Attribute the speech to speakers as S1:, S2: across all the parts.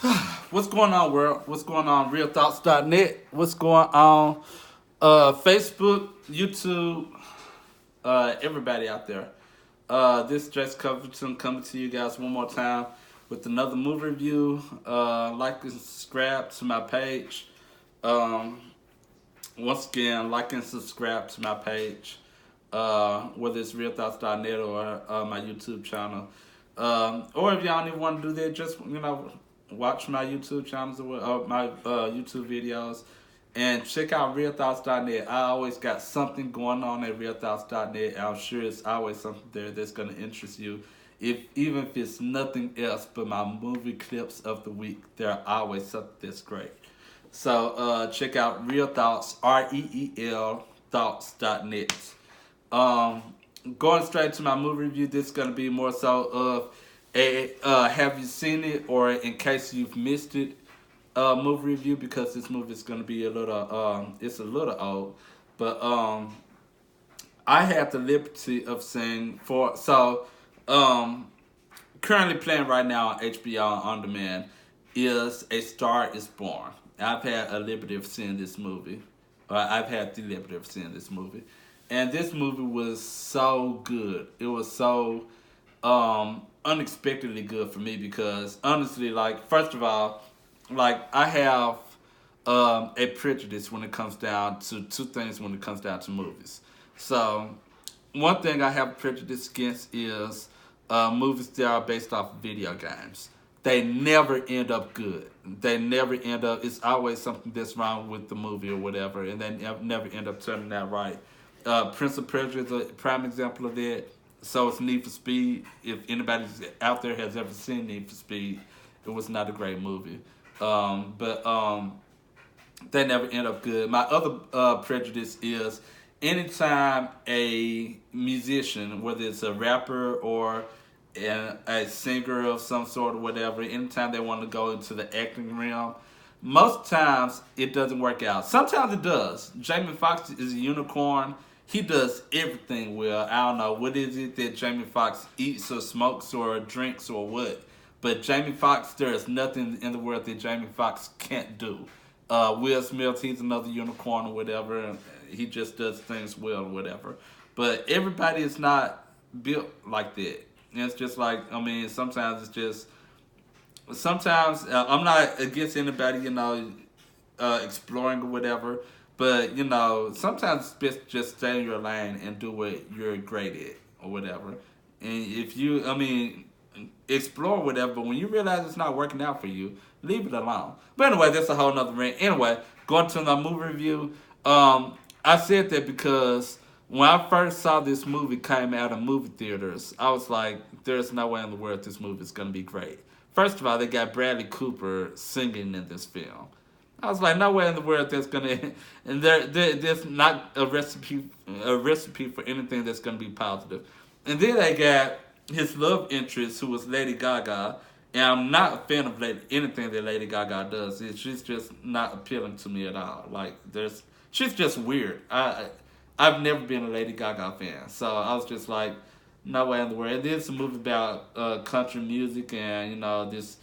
S1: What's going on, world? What's going on, RealThoughts.net? What's going on, Facebook, YouTube, everybody out there? This is Jace Covington coming to you guys one more time with another movie review. Like and subscribe to my page. Um, Once again, like and subscribe to my page, whether it's RealThoughts.net or my YouTube channel. Or if y'all don't even want to do that, just watch my YouTube channels or my YouTube videos, and check out RealThoughts.net. I always got something going on at RealThoughts.net. I'm sure it's always something there that's going to interest you. Even if it's nothing else but my movie clips of the week, there are always something that's great. So check out Real Thoughts, REEL Thoughts.net. Um, Going straight to my movie review, this is going to be more so of a have you seen it, or in case you've missed it, movie review, because this movie is going to be a little it's a little old, but I had the liberty of saying um currently playing right now on HBO on demand is A Star Is Born. I've had a liberty of seeing this movie. I've had the liberty of seeing this movie. And this movie was so good. It was so unexpectedly good for me because honestly, like, first of all, like, I have a prejudice when it comes down to two things when it comes down to movies. So one thing I have prejudice against is movies that are based off of video games. They never end up good. They never end up. It's always something that's wrong with the movie or whatever, and they never end up turning out right. Prince of Persia is a prime example of that. So it's Need for Speed. If anybody out there has ever seen Need for Speed, it was not a great movie. But they never end up good. My other prejudice is anytime a musician, whether it's a rapper or a singer of some sort or whatever, anytime they want to go into the acting realm, most times it doesn't work out. Sometimes it does. Jamie Foxx is a unicorn. He does everything well. I don't know what is it that Jamie Foxx eats or smokes or drinks or what. But Jamie Foxx, there is nothing in the world that Jamie Foxx can't do. Will Smith, he's another unicorn or whatever. And he just does things well or whatever. But everybody is not built like that. And it's just like, I mean, sometimes it's just, sometimes I'm not against anybody, exploring or whatever. But sometimes it's best just stay in your lane and do what you're great at or whatever. And if you, I mean, explore whatever, but when you realize it's not working out for you, leave it alone. But anyway, that's a whole nother rant. Anyway, going to my movie review. I said that because when I first saw this movie came out of movie theaters, I was like, there's no way in the world this movie is going to be great. First of all, they got Bradley Cooper singing in this film. I was like, no way in the world that's gonna, and there's not a recipe for anything that's gonna be positive. And then they got his love interest, who was Lady Gaga, and I'm not a fan of anything that Lady Gaga does. She's just not appealing to me at all. Like, she's just weird. I've never been a Lady Gaga fan, so I was just like, no way in the world. And then it's a movie about country music, and this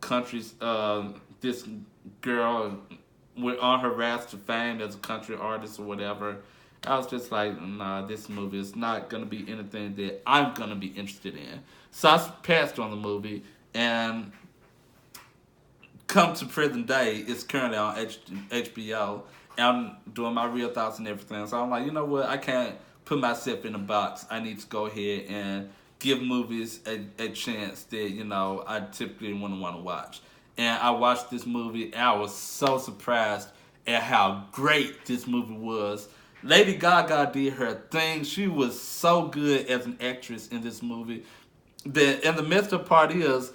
S1: country's this girl went on her rise to fame as a country artist or whatever. I was just like, nah, this movie is not gonna be anything that I'm gonna be interested in. So I passed on the movie, and come to present day, it's currently on HBO. And I'm doing my real thoughts and everything. So I'm like, you know what? I can't put myself in a box. I need to go ahead and give movies a chance that I typically wouldn't want to watch. And I watched this movie, and I was so surprised at how great this movie was. Lady Gaga did her thing. She was so good as an actress in this movie. And the messed up part is,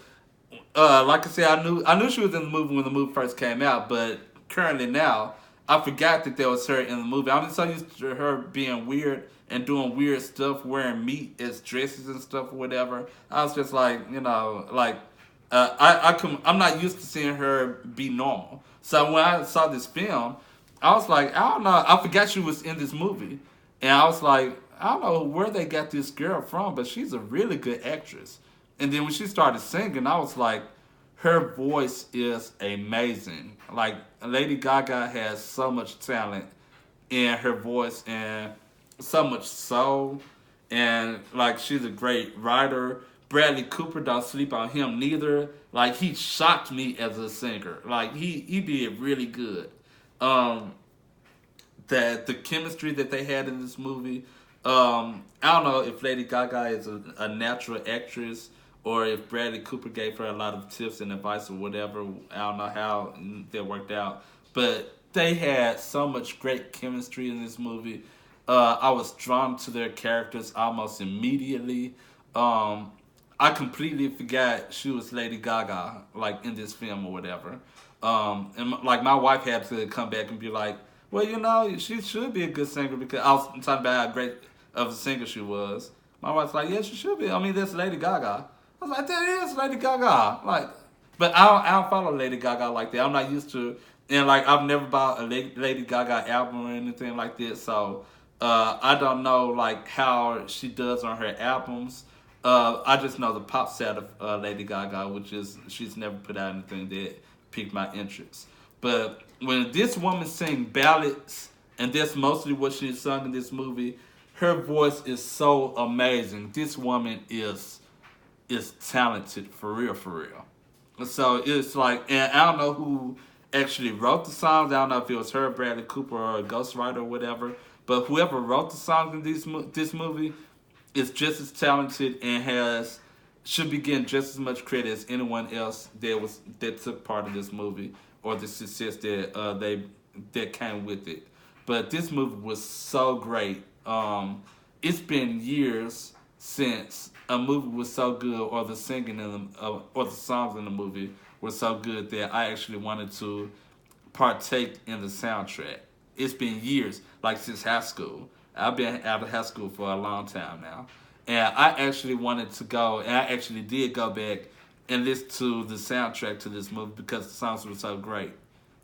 S1: like I said, I knew she was in the movie when the movie first came out, but currently now, I forgot that there was her in the movie. I'm just so used to her being weird and doing weird stuff, wearing meat as dresses and stuff or whatever. I was just like, I'm not used to seeing her be normal. So when I saw this film, I was like, I don't know. I forgot she was in this movie, and I was like, I don't know where they got this girl from, but she's a really good actress. And then when she started singing, I was like, her voice is amazing. Like Lady Gaga has so much talent in her voice and so much soul, and like she's a great writer. Bradley Cooper, don't sleep on him neither. Like he shocked me as a singer. Like he did really good. Um, that the chemistry that they had in this movie. I don't know if Lady Gaga is a natural actress or if Bradley Cooper gave her a lot of tips and advice or whatever. I don't know how that worked out, but they had so much great chemistry in this movie. I was drawn to their characters almost immediately. Um, I completely forgot she was Lady Gaga, like in this film or whatever. And like my wife had to come back and be like, well, you know, she should be a good singer because I was talking about how great of a singer she was. My wife's like, yeah, she should be. I mean, that's Lady Gaga. I was like, that is Lady Gaga. Like, but I don't follow Lady Gaga like that. I'm not used to, and like I've never bought a Lady Gaga album or anything like that. So I don't know like how she does on her albums. I just know the pop side of Lady Gaga, which is she's never put out anything that piqued my interest. But when this woman sing ballads, and that's mostly what she sung in this movie, her voice is so amazing. This woman is talented for real, for real. So it's like, and I don't know who actually wrote the songs. I don't know if it was her, Bradley Cooper, or a ghostwriter or whatever. But whoever wrote the songs in this movie is just as talented and should be getting just as much credit as anyone else that took part in this movie or the success that came with it. But this movie was so great. It's been years since a movie was so good, or the singing in or the songs in the movie were so good that I actually wanted to partake in the soundtrack. It's been years, like since high school. I've been out of high school for a long time now. And I actually wanted to go, and I actually did go back and listen to the soundtrack to this movie because the songs were so great.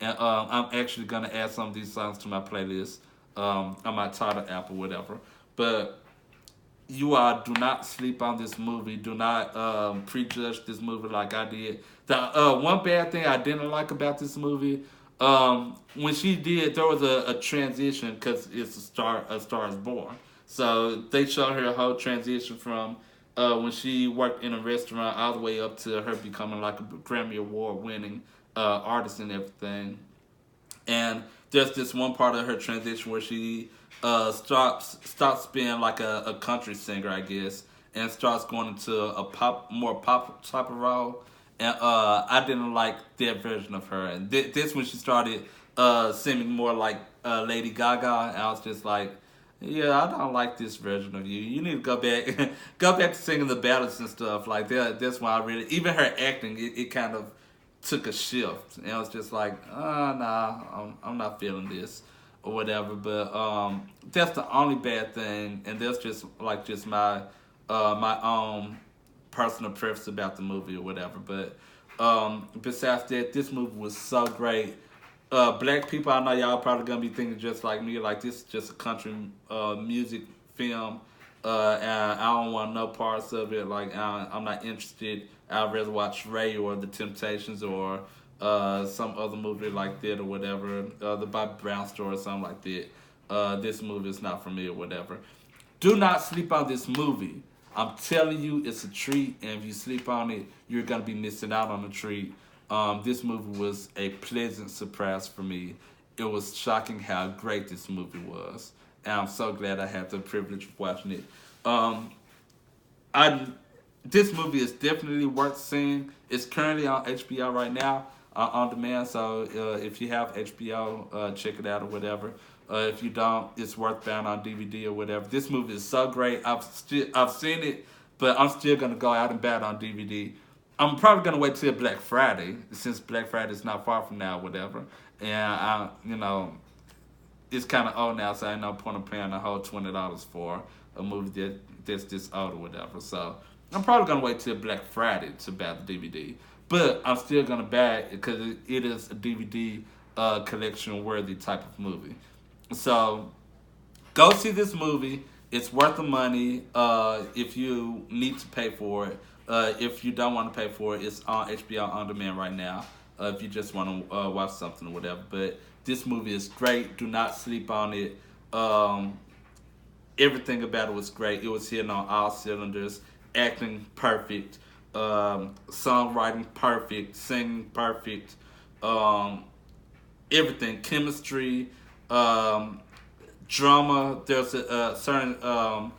S1: And I'm actually going to add some of these songs to my playlist on my Tidal app or whatever. But you all do not sleep on this movie. Do not prejudge this movie like I did. The one bad thing I didn't like about this movie, when she did, there was a transition because it's a Star is Born. So they showed her whole transition from when she worked in a restaurant all the way up to her becoming like a Grammy Award winning artist and everything. And there's this one part of her transition where she stops being like a country singer, I guess, and starts going into a more pop type of role. And I didn't like that version of her. And this when she started seeming more like Lady Gaga, and I was just like, yeah, I don't like this version of you. You need to go back, go back to singing the ballads and stuff like that. That's why I really, even her acting, it kind of took a shift, and I was just like, nah, I'm not feeling this or whatever. But that's the only bad thing, and that's just my my own personal preference about the movie or whatever. But besides that, this movie was so great. Black people, I know y'all probably gonna be thinking just like me, like this is just a country music film, and I don't want no parts of it. Like I'm not interested. I'd rather watch Ray or The Temptations or some other movie like that or whatever, the Bobby Brown story or something like that. This movie is not for me or whatever. Do not sleep on this movie. I'm telling you, it's a treat, and if you sleep on it, you're gonna be missing out on a treat. This movie was a pleasant surprise for me. It was shocking how great this movie was, and I'm so glad I had the privilege of watching it. I This movie is definitely worth seeing. It's currently on HBO right now on demand. So if you have HBO, check it out or whatever. If you don't, it's worth buying on DVD or whatever. This movie is so great. I've seen it, but I'm still gonna go out and buy it on DVD. I'm probably gonna wait till Black Friday, since Black Friday is not far from now, or whatever. And it's kind of old now, so I ain't no point of paying a whole $20 for a movie that's this old or whatever. So I'm probably gonna wait till Black Friday to buy the DVD, but I'm still gonna buy it because it is a DVD collection worthy type of movie. So go see this movie. It's worth the money if you need to pay for it. If you don't want to pay for it, it's on HBO on demand right now. If you just want to watch something or whatever, but this movie is great. Do not sleep on it. Um, Everything about it was great. It was hitting on all cylinders. Acting perfect, songwriting perfect, singing perfect, um, everything. Chemistry, um, drama. There's a certain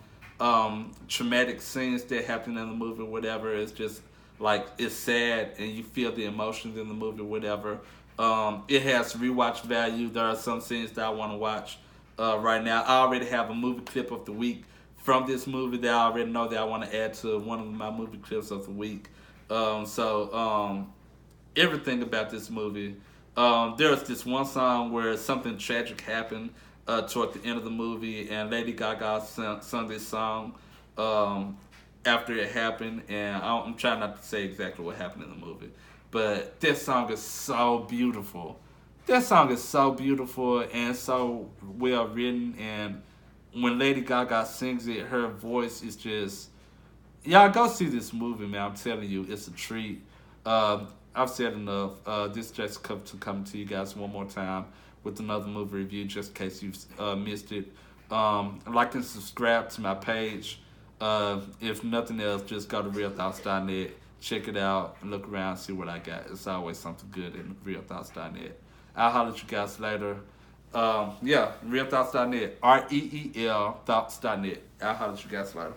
S1: traumatic scenes that happen in the movie, whatever. It's just like it's sad, and you feel the emotions in the movie, whatever. It has rewatch value. There are some scenes that I want to watch right now. I already have a movie clip of the week from this movie that I already know that I want to add to one of my movie clips of the week. Everything about this movie. There was this one song where something tragic happened toward the end of the movie, and Lady Gaga sung this song after it happened. And I'm trying not to say exactly what happened in the movie, but this song is so beautiful. That song is so beautiful and so well written. And when Lady Gaga sings it, her voice is just, y'all go see this movie, man. I'm telling you, it's a treat. I've said enough. This just come to you guys one more time with another movie review, just in case you've missed it. Like and subscribe to my page. If nothing else, just go to realthoughts.net, check it out, and look around, see what I got. It's always something good in realthoughts.net. I'll holler at you guys later. Yeah, realthoughts.net, REEL thoughts.net. I'll holler at you guys later.